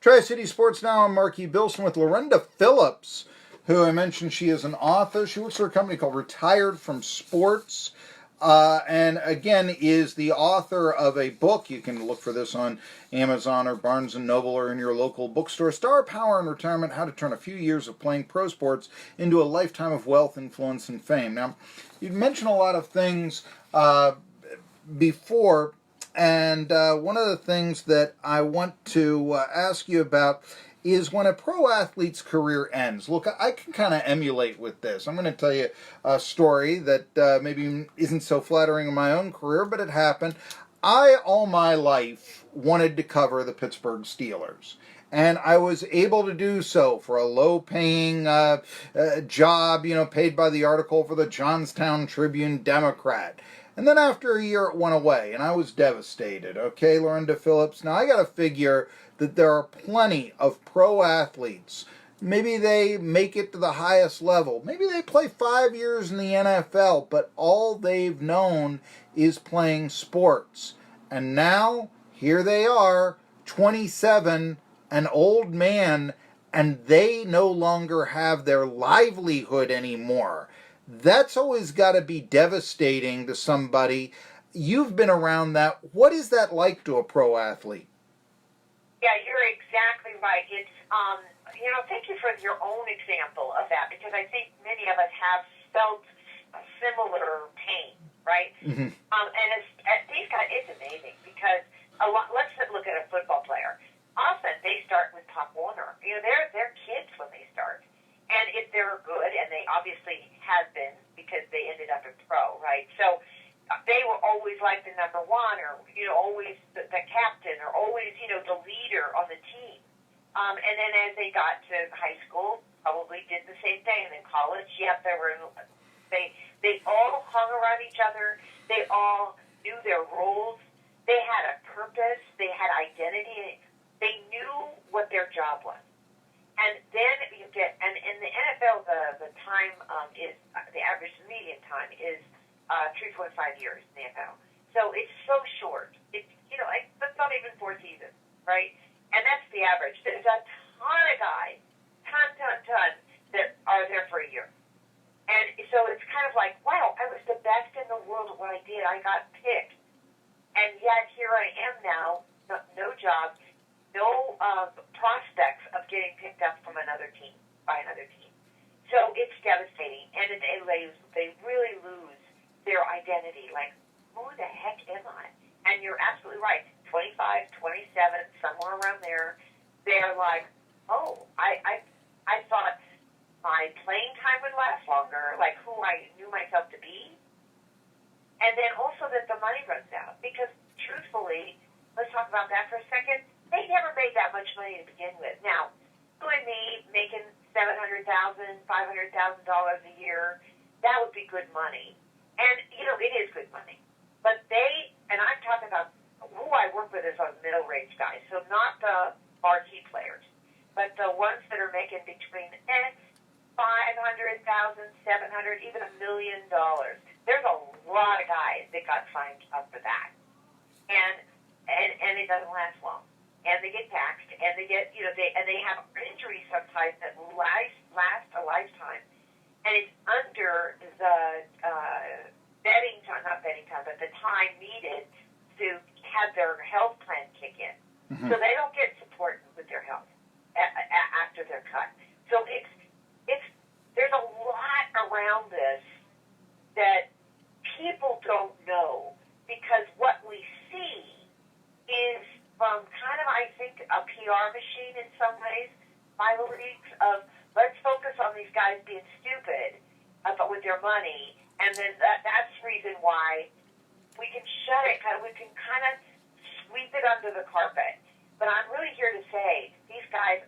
Tri-City Sports Now, I'm Marky Billson with Lorenda Phillips, who I mentioned she is an author. She works for a company called Retired from Sports, and again is the author of a book. You can look for this on Amazon or Barnes & Noble or in your local bookstore. Star Power in Retirement, How to Turn a Few Years of Playing Pro Sports into a Lifetime of Wealth, Influence, and Fame. Now, you'd mentioned a lot of things before, and one of the things that I want to ask you about is when a pro athlete's career ends. Look, I can kind of emulate with this. I'm going to tell you a story that maybe isn't so flattering in my own career, but it happened. I, all my life, wanted to cover the Pittsburgh Steelers. And I was able to do so for a low-paying job, paid by the article for the Johnstown Tribune-Democrat. And then after a year, it went away, and I was devastated. Okay, Lorenda Phillips? Now, I got to figure that there are plenty of pro athletes. Maybe they make it to the highest level. Maybe they play 5 years in the NFL, but all they've known is playing sports. And now, here they are, 27, an old man, and they no longer have their livelihood anymore. That's always got to be devastating to somebody. You've been around that. What is that like to a pro athlete? Yeah, you're exactly right. It's, thank you for your own example of that, because I think many of us have felt a similar pain, right? Mm-hmm. And these guys, it's amazing because let's look at a football player. Often they start with Pop Warner. They're kids when they start. And if they're good, and they obviously have been because they ended up in pro, right? So they were always like the number one, or always the captain, or always the leader on the team. And then as they got to high school, probably did the same thing. And in college, yep, they all hung around each other. They all knew their roles. They had a purpose. They had identity. They knew what their job was. And then and in the NFL, the time is, the average median time is 3.5 years in the NFL. So it's so short. It's, that's not even 4 seasons, right? And that's the average. There's a ton of guys, ton, that are there for a year. And so it's kind of like, wow, I was the best in the world at what I did. I got picked. And yet here I am now, no job, no prospects of getting picked up from another team, by another team. So it's devastating, and they really lose their identity. Like, who the heck am I? And you're absolutely right. 25, 27, somewhere around there, they're like, oh, I thought my playing time would last longer, like who I knew myself to be. And then also that the money runs out. Because truthfully, let's talk about that for a second. They never made that much money to begin with. Now, you and me making $700,000, $500,000 a year, that would be good money. And, it is good money. But and I'm talking about who I work with is on middle-range guys, so not the marquee players, but the ones that are making between $500,000, $700,000, even $1 million. There's a lot of guys that got signed up for that. And it doesn't last long. And they get taxed, and they get, they have injuries sometimes that last a lifetime. And it's under the but the time needed to have their health plan kick in. Mm-hmm. So they don't get support with their health after they're cut. So there's a lot around this that people don't know, because what we see is from kind of, I think, a PR machine in some ways by the leagues of, let's focus on these guys being stupid but with their money, and then that's the reason why we can shut it, we can kind of sweep it under the carpet. But I'm really here to say these guys